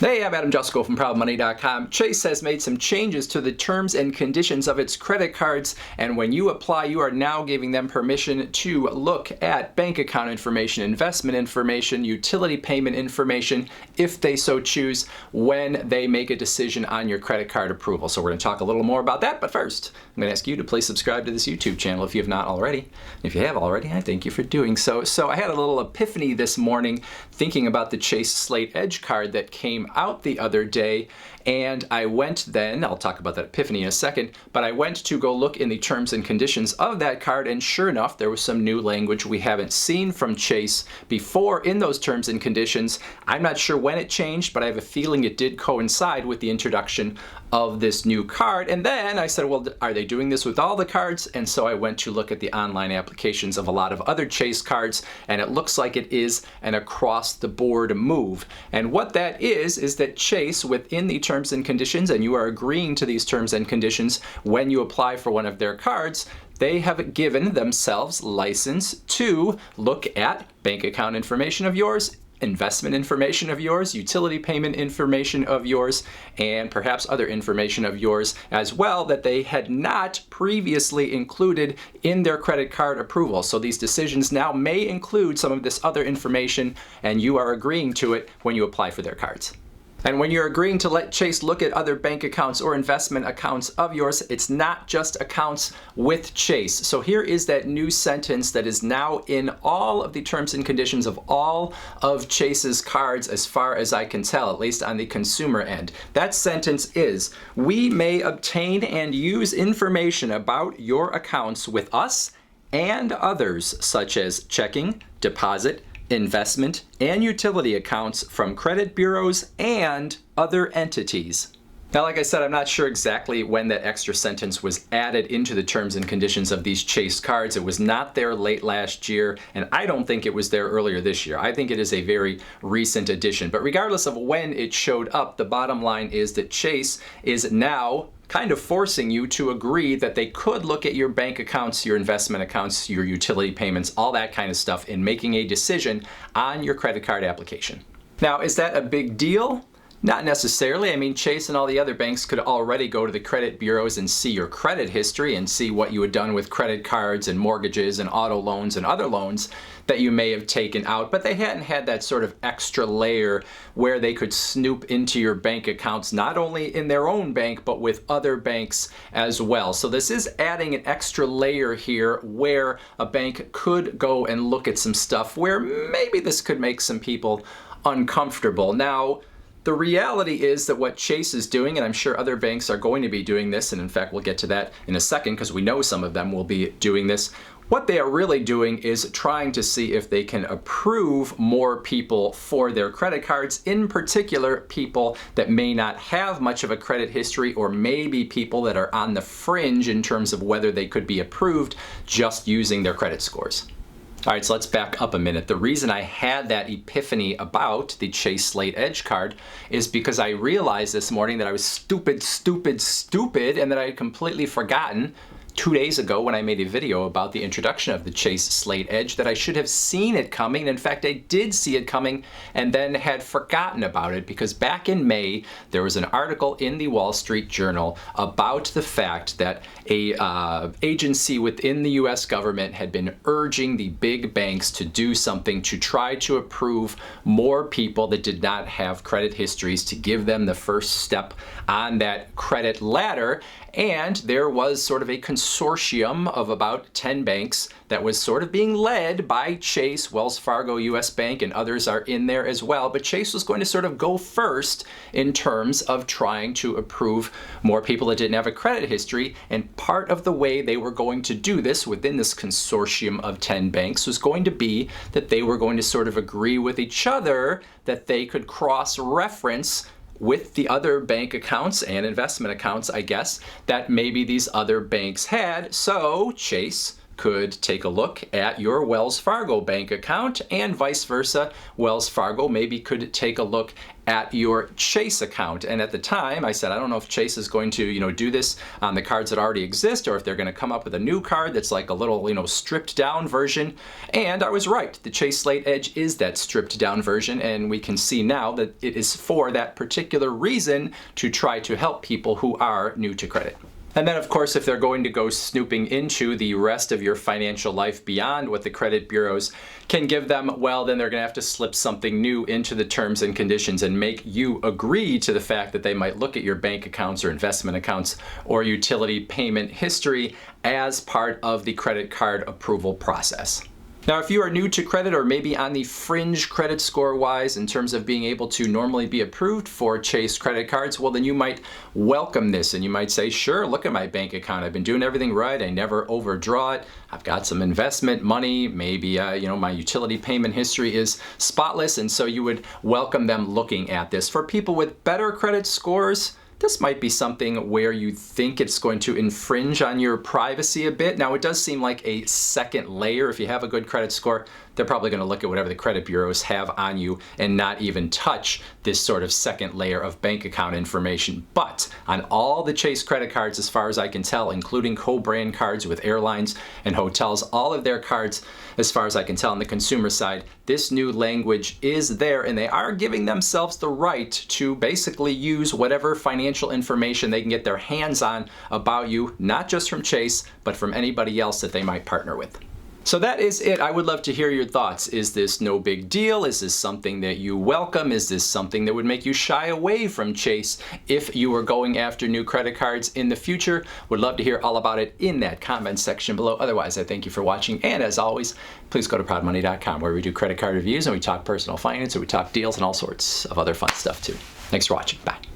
Hey, I'm Jusko from ProudMoney.com. Chase has made some changes to the terms and conditions of its credit cards, and when you apply, you are now giving them permission to look at bank account information, investment information, utility payment information, if they so choose, when they make a decision on your credit card approval. So we're going to talk a little more about that, but first, I'm going to ask you to please subscribe to this YouTube channel if you have not already. If you have already, I thank you for doing so. So I had a little epiphany this morning thinking about the Chase Slate Edge card that came out the other day, and I went then, I'll talk about that epiphany in a second, but I went to go look in the terms and conditions of that card, and sure enough, there was some new language we haven't seen from Chase before in those terms and conditions. I'm not sure when it changed, but I have a feeling it did coincide with the introduction of this new card. And then I said, well, are they doing this with all the cards? And so I went to look at the online applications of a lot of other Chase cards, and it looks like it is an across-the-board move. And what that is that Chase, within the terms and conditions, and you are agreeing to these terms and conditions when you apply for one of their cards, they have given themselves license to look at bank account information of yours, investment information of yours, utility payment information of yours, and perhaps other information of yours as well that they had not previously included in their credit card approval. So these decisions now may include some of this other information, and you are agreeing to it when you apply for their cards. And when you're agreeing to let Chase look at other bank accounts or investment accounts of yours, it's not just accounts with Chase. So here is that new sentence that is now in all of the terms and conditions of all of Chase's cards as far as I can tell, at least on the consumer end. That sentence is, we may obtain and use information about your accounts with us and others, such as checking, deposit, investment, and utility accounts from credit bureaus and other entities. Now, like I said, I'm not sure exactly when that extra sentence was added into the terms and conditions of these Chase cards. It was not there late last year, and I don't think it was there earlier this year. I think it is a very recent addition. But regardless of when it showed up, the bottom line is that Chase is now kind of forcing you to agree that they could look at your bank accounts, your investment accounts, your utility payments, all that kind of stuff in making a decision on your credit card application. Now, is that a big deal? Not necessarily. I mean, Chase and all the other banks could already go to the credit bureaus and see your credit history and see what you had done with credit cards and mortgages and auto loans and other loans that you may have taken out, but they hadn't had that sort of extra layer where they could snoop into your bank accounts, not only in their own bank, but with other banks as well. So this is adding an extra layer here where a bank could go and look at some stuff where maybe this could make some people uncomfortable. Now, the reality is that what Chase is doing, and I'm sure other banks are going to be doing this, and in fact we'll get to that in a second because we know some of them will be doing this, what they are really doing is trying to see if they can approve more people for their credit cards, in particular people that may not have much of a credit history or maybe people that are on the fringe in terms of whether they could be approved just using their credit scores. All right, so let's back up a minute. The reason I had that epiphany about the Chase Slate Edge card is because I realized this morning that I was stupid, and that I had completely forgotten 2 days ago when I made a video about the introduction of the Chase Slate Edge that I should have seen it coming. In fact, I did see it coming and then had forgotten about it because back in May, there was an article in the Wall Street Journal about the fact that a agency within the US government had been urging the big banks to do something to try to approve more people that did not have credit histories, to give them the first step on that credit ladder. And there was sort of a consortium of about 10 banks that was sort of being led by Chase, Wells Fargo, US Bank, and others are in there as well. But Chase was going to sort of go first in terms of trying to approve more people that didn't have a credit history. And part of the way they were going to do this within this consortium of 10 banks was going to be that they were going to sort of agree with each other that they could cross-reference with the other bank accounts and investment accounts, I guess, that maybe these other banks had. So Chase could take a look at your Wells Fargo bank account, and vice versa. Wells Fargo maybe could take a look at your Chase account. And at the time, I said, I don't know if Chase is going to, do this on the cards that already exist, or if they're going to come up with a new card that's like a little, stripped down version. And I was right. The Chase Slate Edge is that stripped down version, and we can see now that it is for that particular reason, to try to help people who are new to credit. And then, of course, if they're going to go snooping into the rest of your financial life beyond what the credit bureaus can give them, well, then they're going to have to slip something new into the terms and conditions and make you agree to the fact that they might look at your bank accounts or investment accounts or utility payment history as part of the credit card approval process. Now, if you are new to credit, or maybe on the fringe credit score wise in terms of being able to normally be approved for Chase credit cards, well, then you might welcome this and you might say, sure, look at my bank account. I've been doing everything right. I never overdraw it. I've got some investment money. Maybe, my utility payment history is spotless. And so you would welcome them looking at this. For people with better credit scores, this might be something where you think it's going to infringe on your privacy a bit. Now, it does seem like a second layer. If you have a good credit score, they're probably going to look at whatever the credit bureaus have on you and not even touch this sort of second layer of bank account information. But on all the Chase credit cards, as far as I can tell, including co-brand cards with airlines and hotels, all of their cards, as far as I can tell on the consumer side, this new language is there, and they are giving themselves the right to basically use whatever financial information they can get their hands on about you, not just from Chase, but from anybody else that they might partner with. So that is it. I would love to hear your thoughts. Is this no big deal? Is this something that you welcome? Is this something that would make you shy away from Chase if you were going after new credit cards in the future? Would love to hear all about it in that comment section below. Otherwise, I thank you for watching. And as always, please go to proudmoney.com, where we do credit card reviews and we talk personal finance, and we talk deals and all sorts of other fun stuff too. Thanks for watching. Bye.